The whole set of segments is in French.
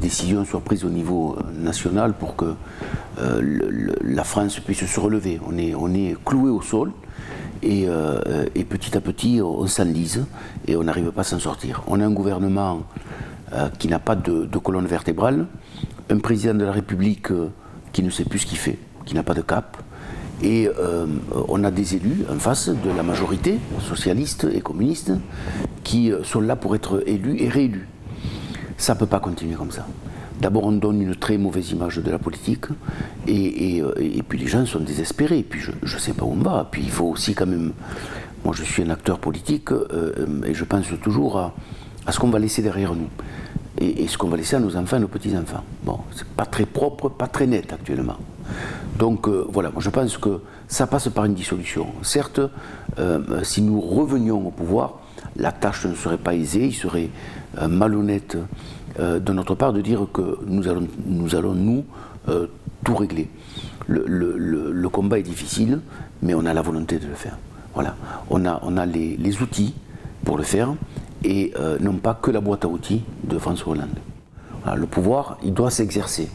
décisions soient prises au niveau national pour que la France puisse se relever. On est cloué au sol et petit à petit on s'enlise et on n'arrive pas à s'en sortir. On a un gouvernement qui n'a pas de colonne vertébrale, un président de la République qui ne sait plus ce qu'il fait, qui n'a pas de cap, et on a des élus en face de la majorité, socialistes et communistes, qui sont là pour être élus et réélus. Ça ne peut pas continuer comme ça. D'abord, on donne une très mauvaise image de la politique, et puis les gens sont désespérés, et puis je ne sais pas où on va, puis il faut aussi quand même... Moi, je suis un acteur politique, et je pense toujours à ce qu'on va laisser derrière nous, et ce qu'on va laisser à nos enfants et nos petits-enfants. Bon, c'est pas très propre, pas très net actuellement. Donc voilà, moi je pense que ça passe par une dissolution. Certes, si nous revenions au pouvoir, la tâche ne serait pas aisée, il serait malhonnête de notre part de dire que nous allons tout régler. Le combat est difficile, mais on a la volonté de le faire. Voilà, on a les outils pour le faire, et non pas que la boîte à outils de François Hollande. Voilà, le pouvoir, il doit s'exercer.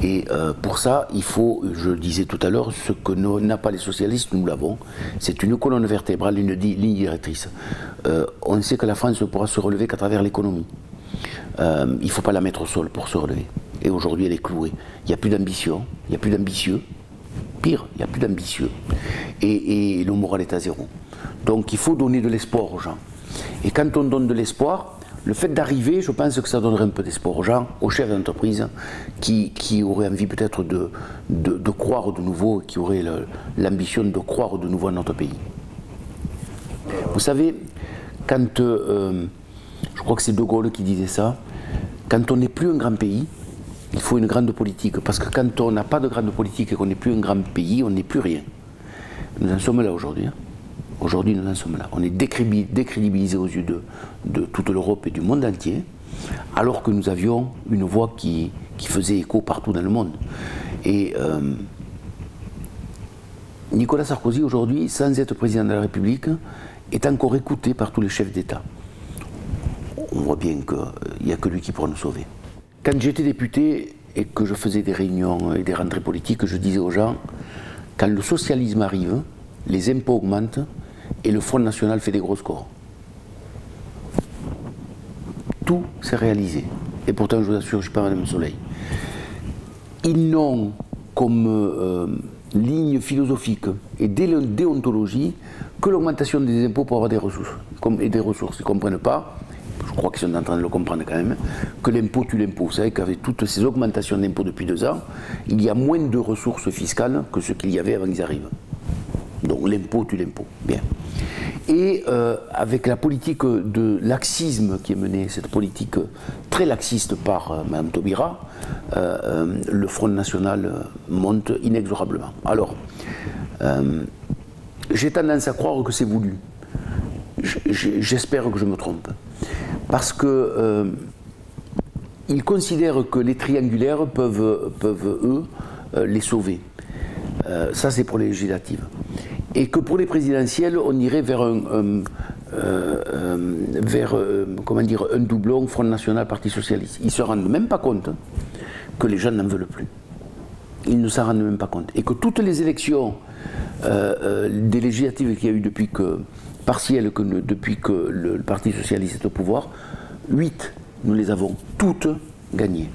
Et pour ça, il faut, je le disais tout à l'heure, ce que n'a pas les socialistes, nous l'avons. C'est une colonne vertébrale, une ligne directrice. On sait que la France ne pourra se relever qu'à travers l'économie. Il ne faut pas la mettre au sol pour se relever. Et aujourd'hui, elle est clouée. Il n'y a plus d'ambition, il n'y a plus d'ambitieux. Pire, il n'y a plus d'ambitieux. Et le moral est à zéro. Donc il faut donner de l'espoir aux gens. Et quand on donne de l'espoir, le fait d'arriver, je pense que ça donnerait un peu d'espoir aux gens, aux chefs d'entreprise, qui auraient envie peut-être de croire de nouveau, qui auraient l'ambition de croire de nouveau à notre pays. Vous savez, quand, je crois que c'est De Gaulle qui disait ça, quand on n'est plus un grand pays, il faut une grande politique, parce que quand on n'a pas de grande politique et qu'on n'est plus un grand pays, on n'est plus rien. Nous en sommes là aujourd'hui. Aujourd'hui, nous en sommes là. On est décrédibilisé aux yeux de toute l'Europe et du monde entier, alors que nous avions une voix qui faisait écho partout dans le monde. Et Nicolas Sarkozy, aujourd'hui, sans être président de la République, est encore écouté par tous les chefs d'État. On voit bien qu'il n'y a que lui qui pourra nous sauver. Quand j'étais député et que je faisais des réunions et des rentrées politiques, je disais aux gens, quand le socialisme arrive, les impôts augmentent, et le Front National fait des gros scores. Tout s'est réalisé. Et pourtant, je vous assure, je ne suis pas Madame Soleil. Ils n'ont comme ligne philosophique et déontologie que l'augmentation des impôts pour avoir des ressources. Et des ressources. Ils ne comprennent pas, je crois qu'ils sont en train de le comprendre quand même, que l'impôt tue l'impôt. Vous savez qu'avec toutes ces augmentations d'impôts depuis 2 ans, il y a moins de ressources fiscales que ce qu'il y avait avant qu'ils arrivent. Donc l'impôt tue l'impôt. Bien. Et avec la politique de laxisme qui est menée, cette politique très laxiste par Mme Taubira, le Front National monte inexorablement. Alors, j'ai tendance à croire que c'est voulu. J'espère que je me trompe. Parce que ils considèrent que les triangulaires peuvent eux, les sauver. Ça, c'est pour les législatives. Et que pour les présidentielles, on irait vers comment dire, un doublon Front National, Parti Socialiste. Ils ne se rendent même pas compte que les gens n'en veulent plus. Ils ne s'en rendent même pas compte. Et que toutes les élections des législatives qu'il y a eu depuis que le Parti Socialiste est au pouvoir, 8, nous les avons toutes gagnées.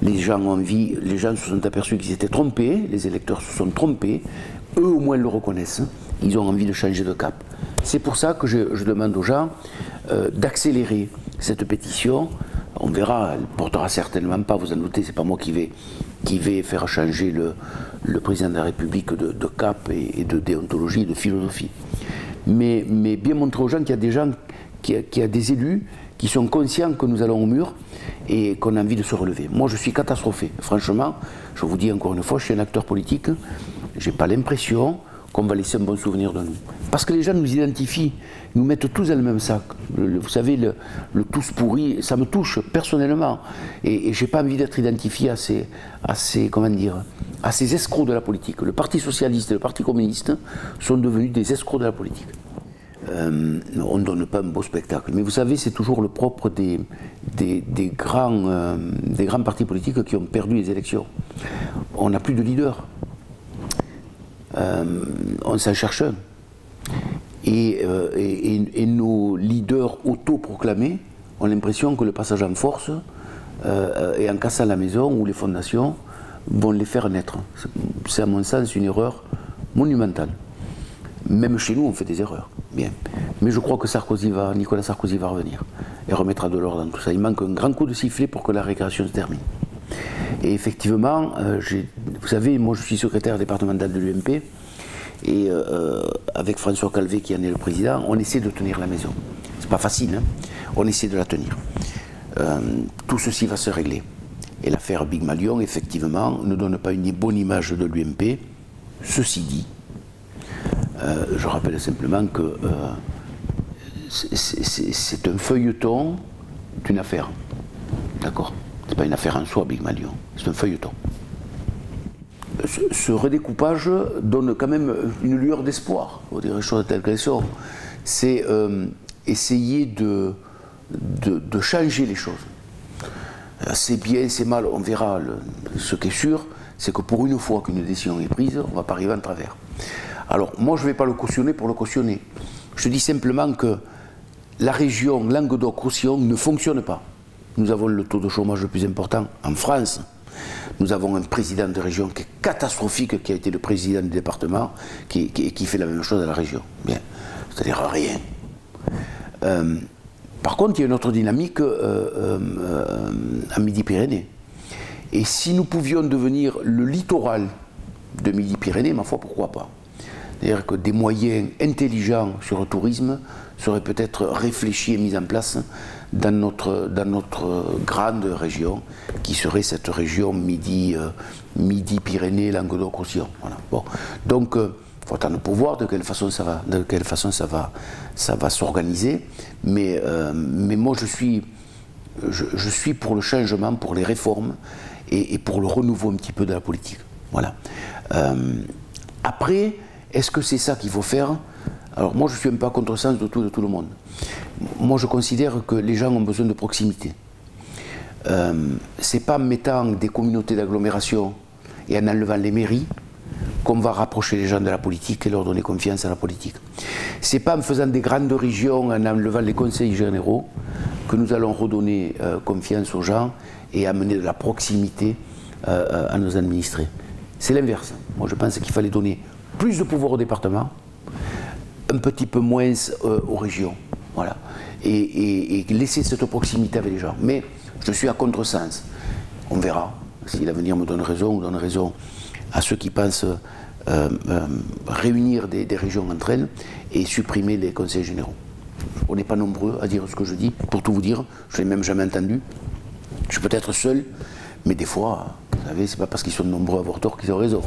Les gens se sont aperçus qu'ils étaient trompés, les électeurs se sont trompés, eux au moins le reconnaissent, ils ont envie de changer de cap. C'est pour ça que je demande aux gens d'accélérer cette pétition. On verra, elle ne portera certainement pas, vous en doutez, c'est pas moi qui vais faire changer le président de la République de cap et de déontologie et de philosophie. Mais bien montrer aux gens qu'il y a des gens, qu'il y a des élus qui sont conscients que nous allons au mur et qu'on a envie de se relever. Moi, je suis catastrophé. Franchement, je vous dis encore une fois, je suis un acteur politique. Je n'ai pas l'impression qu'on va laisser un bon souvenir de nous. Parce que les gens nous identifient, nous mettent tous dans le même sac. Vous savez, le tous pourri, ça me touche personnellement. Et je n'ai pas envie d'être identifié à ces escrocs de la politique. Le Parti Socialiste et le Parti Communiste sont devenus des escrocs de la politique. on ne donne pas un beau spectacle. Mais vous savez, c'est toujours le propre des grands partis politiques qui ont perdu les élections. On n'a plus de leader. On s'en cherche un. Et nos leaders autoproclamés ont l'impression que le passage en force et en cassant la maison ou les fondations vont les faire naître. C'est à mon sens une erreur monumentale. Même chez nous, on fait des erreurs. Bien. Mais je crois que Nicolas Sarkozy va revenir et remettra de l'ordre dans tout ça. Il manque un grand coup de sifflet pour que la récréation se termine. Et effectivement, vous savez, moi je suis secrétaire départemental de l'UMP et avec François Calvet qui en est le président, on essaie de tenir la maison. C'est pas facile, hein, on essaie de la tenir. Tout ceci va se régler. Et l'affaire Big Malion, effectivement, ne donne pas une bonne image de l'UMP. Ceci dit, je rappelle simplement que c'est un feuilleton d'une affaire. D'accord? C'est pas une affaire en soi, Big Malion. C'est un feuilleton. Ce redécoupage donne quand même une lueur d'espoir, pour dire les choses telles qu'elles sont. C'est essayer de changer les choses. C'est bien, c'est mal, on verra. Ce qui est sûr, c'est que pour une fois qu'une décision est prise, on ne va pas arriver en travers. Alors, moi, je ne vais pas le cautionner pour le cautionner. Je dis simplement que la région Languedoc-Roussillon ne fonctionne pas. Nous avons le taux de chômage le plus important en France. Nous avons un président de région qui est catastrophique, qui a été le président du département, qui fait la même chose à la région. Bien, c'est-à-dire rien. Par contre, il y a une autre dynamique à Midi-Pyrénées. Et si nous pouvions devenir le littoral de Midi-Pyrénées, ma foi, pourquoi pas? C'est-à-dire que des moyens intelligents sur le tourisme seraient peut-être réfléchis et mis en place dans notre grande région, qui serait cette région Midi-Pyrénées, Languedoc-Roussillon. Voilà. Bon. Donc, il faut attendre pour voir de quelle façon ça va s'organiser. Mais moi, je suis pour le changement, pour les réformes et pour le renouveau un petit peu de la politique. Voilà. Après, est-ce que c'est ça qu'il faut faire? Alors moi, je suis un peu à contresens de tout le monde. Moi, je considère que les gens ont besoin de proximité. C'est pas en mettant des communautés d'agglomération et en enlevant les mairies qu'on va rapprocher les gens de la politique et leur donner confiance à la politique. C'est pas en faisant des grandes régions, en enlevant les conseils généraux, que nous allons redonner confiance aux gens et amener de la proximité à nos administrés. C'est l'inverse. Moi, je pense qu'il fallait donner plus de pouvoir au département, un petit peu moins aux régions. Voilà. Et laisser cette proximité avec les gens. Mais je suis à contresens. On verra si l'avenir me donne raison ou donne raison à ceux qui pensent réunir des régions entre elles et supprimer les conseils généraux. On n'est pas nombreux à dire ce que je dis. Pour tout vous dire, je ne l'ai même jamais entendu. Je suis peut-être seul, mais des fois, vous savez, c'est pas parce qu'ils sont nombreux à avoir tort qu'ils ont raison.